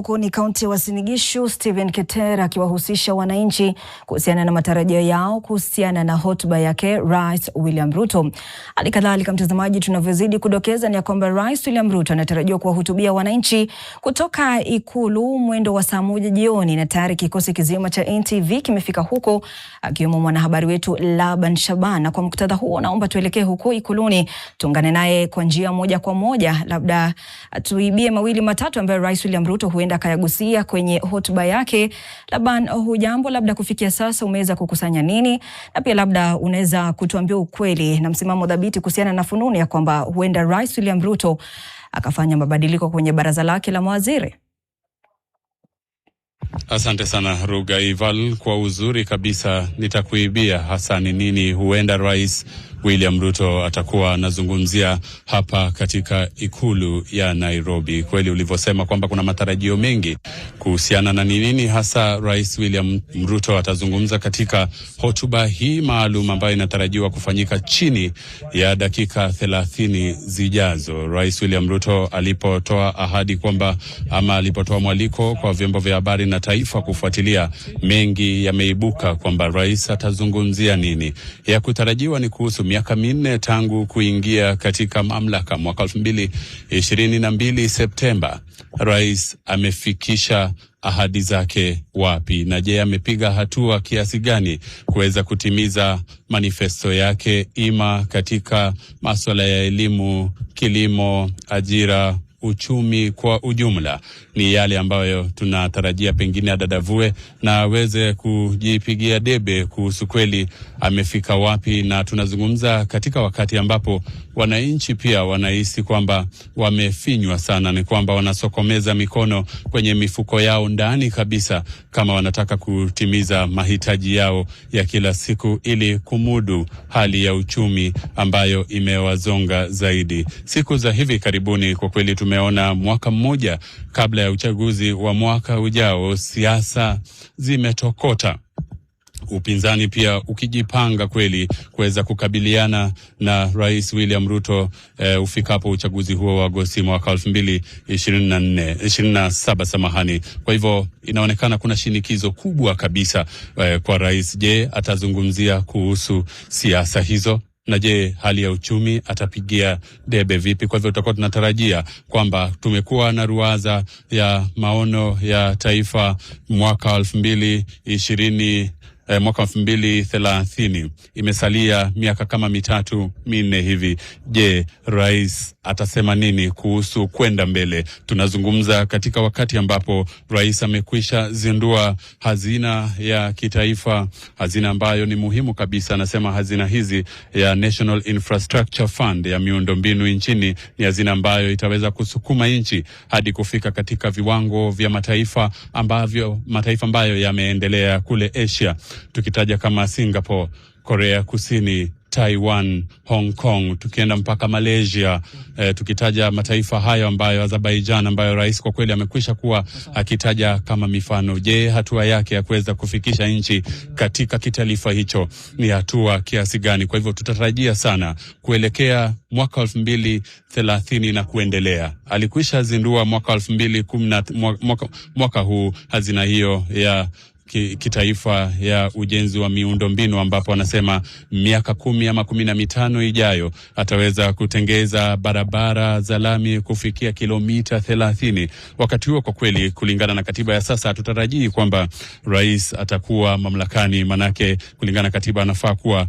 huko ni kaunti ya Uasin Gishu, Stephen Keter akiwahusisha wananchi kuhusiana na matarajio yao kuhusiana na hotuba yake Rais William Ruto. Halikadhalika mtazamaji, tunavyozidi kudokeza ni kwamba Rais William Ruto anatarajiwa kuwahutubia wananchi kutoka Ikulu mwendo wa saa 1 jioni, na tayari kikosi kizima cha NTV kimefika huko akiwemo mwanahabari wetu Laban Shaban. Na kwa muktadha huo naomba tuelekee huko Ikuluni, tuungane naye kwa njia moja kwa moja, labda tuibie mawili matatu ambayo Rais William Ruto huenda kayagusia kwenye hotuba yake. Laban, hujambo? Labda kufikia sasa umeweza kukusanya nini, na pia labda unaweza kutuambia ukweli na msimamo dhabiti kuhusiana na fununu ya kwamba huenda Rais William Ruto akafanya mabadiliko kwenye baraza lake la mawaziri? Asante sana Rugaival, kwa uzuri kabisa nitakuibia hasa ni nini huenda Rais William Ruto atakuwa anazungumzia hapa katika ikulu ya Nairobi. Kweli ulivyosema kwamba kuna matarajio mengi kuhusiana na nini hasa Rais William Ruto atazungumza katika hotuba hii maalum ambayo inatarajiwa kufanyika chini ya dakika 30 zijazo. Rais William Ruto alipotoa ahadi kwamba alipotoa mwaliko kwa vyombo vya habari na taifa kufuatilia, mengi yameibuka kwamba rais atazungumzia nini. Ya kutarajiwa ni kuhusu miaka 4 tangu kuingia katika mamlaka mwaka 2022 Septemba. Rais amefikisha ahadi zake wapi, na je, amepiga hatua kiasi gani kuweza kutimiza manifesto yake, ima katika masuala ya elimu, kilimo, ajira, uchumi kwa ujumla? Ni yale ambayo tunatarajia pengine adadavue na aweze kujipigia debe kuhusu kweli amefika wapi. Na tunazungumza katika wakati ambapo wananchi pia wanahisi kwamba wamefinywa sana, ni kwamba wanasokomeza mikono kwenye mifuko yao ndani kabisa kama wanataka kutimiza mahitaji yao ya kila siku ili kumudu hali ya uchumi ambayo imewazonga zaidi. Siku za hivi karibuni kwa kweli tumeona mwaka mmoja kabla ya uchaguzi wa mwaka ujao, siasa zimetokota, upinzani pia ukijipanga kweli kuweza kukabiliana na Rais William Ruto ufikapo uchaguzi huo wa Agosti mwaka 2027 samahani. Kwa hivyo inaonekana kuna shinikizo kubwa kabisa kwa rais. Je, atazungumzia kuhusu siasa hizo? Na je, hali ya uchumi atapigia debe vipi? Kwa hivyo tutakuwa tunatarajia kwamba tumekuwa na ruwaza ya maono ya taifa mwaka 2030, imesalia miaka kama 3-4 hivi. Je, rais atasema nini kuhusu kwenda mbele? Tunazungumza katika wakati ambapo rais amekwisha zindua hazina ya kitaifa, hazina ambayo ni muhimu kabisa. Anasema hazina hizi ya National Infrastructure Fund ya miundombinu nchini ni hazina ambayo itaweza kusukuma nchi hadi kufika katika viwango vya mataifa ambayo yameendelea kule Asia, tukitaja kama Singapore, Korea Kusini, Taiwan, Hong Kong, tukienda mpaka Malaysia, tukitaja mataifa hayo ambayo Azerbaijan, ambayo rais kwa kweli amekwisha kuwa akitaja kama mifano. Je, hatua yake ya kuweza kufikisha nchi katika kitaifa hicho ni hatua kiasi gani? Kwa hivyo tutatarajia sana kuelekea mwaka 2030 na kuendelea. Alikwisha zindua mwaka 2010 mwaka huu hazina hiyo ya kitaifa ya ujenzi wa miundombinu, ambapo anasema miaka 10 ama 15 ijayo ataweza kutengeza barabara za lami kufikia kilomita 30. Wakati huo kwa kweli, kulingana na katiba ya sasa, tutarajii kwamba rais atakuwa mamlakani, manake kulingana na katiba anafaa kuwa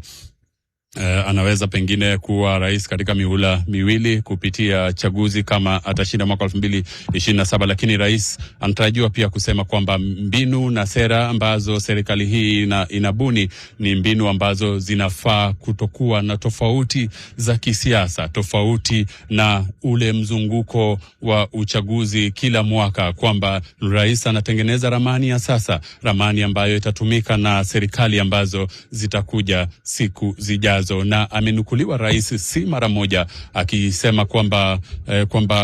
anaweza pengine kuwa rais katika mihula miwili kupitia chaguzi kama atashinda mwaka 2027. Lakini rais anatarajiwa pia kusema kwamba mbinu na sera ambazo serikali hii inabuni ni mbinu ambazo zinafaa kutokuwa na tofauti za kisiasa, tofauti na ule mzunguko wa uchaguzi kila mwaka, kwamba rais anatengeneza ramani ya sasa, ramani ambayo itatumika na serikali ambazo zitakuja siku zijazo. Na amenukuliwa rais si mara moja akisema kwamba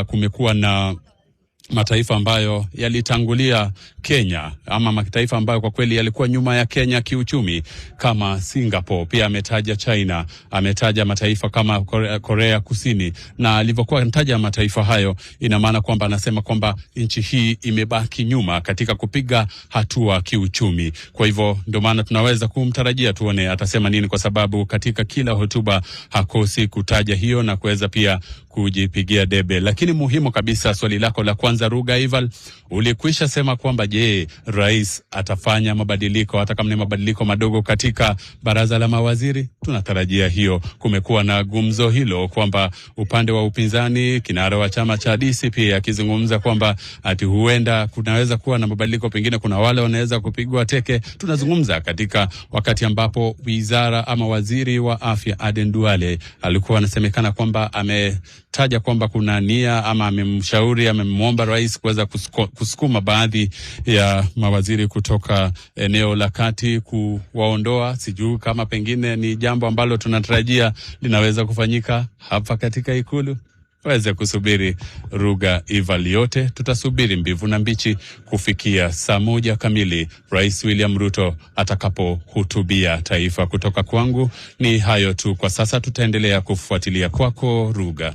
kumekuwa na mataifa ambayo yalitangulia Kenya ama mataifa ambayo kwa kweli yalikuwa nyuma ya Kenya kiuchumi kama Singapore. Pia ametaja China, ametaja mataifa kama Korea Kusini, na alivyokuwa anataja mataifa hayo ina maana kwamba anasema kwamba nchi hii imebaki nyuma katika kupiga hatua kiuchumi. Kwa hivyo ndio maana tunaweza kumtarajia tuone atasema nini, kwa sababu katika kila hotuba hakosi kutaja hiyo na kuweza pia kujipigia debe. Lakini muhimu kabisa, swali lako la kwanza Ruga Ival, ulikwisha sema kwamba je, rais atafanya mabadiliko hata kama ni mabadiliko madogo katika baraza la mawaziri? Tunatarajia hiyo. Kumekuwa na gumzo hilo kwamba upande wa upinzani, kinara wa chama cha DCP akizungumza kwamba ati huenda kunaweza kuwa na mabadiliko, pengine kuna wale wanaweza kupigwa teke. Tunazungumza katika wakati ambapo wizara ama waziri wa afya Aden Duale alikuwa anasemekana kwamba ametaja kwamba kuna nia ama amemwomba rais kuweza kusukuma baadhi ya mawaziri kutoka eneo la kati kuwaondoa. Sijui kama pengine ni jambo ambalo tunatarajia linaweza kufanyika hapa katika Ikulu. Waweze kusubiri Ruga Ival, yote tutasubiri mbivu na mbichi kufikia 1:00 kamili Rais William Ruto atakapohutubia taifa. Kutoka kwangu ni hayo tu kwa sasa, tutaendelea kufuatilia. Kwako Ruga.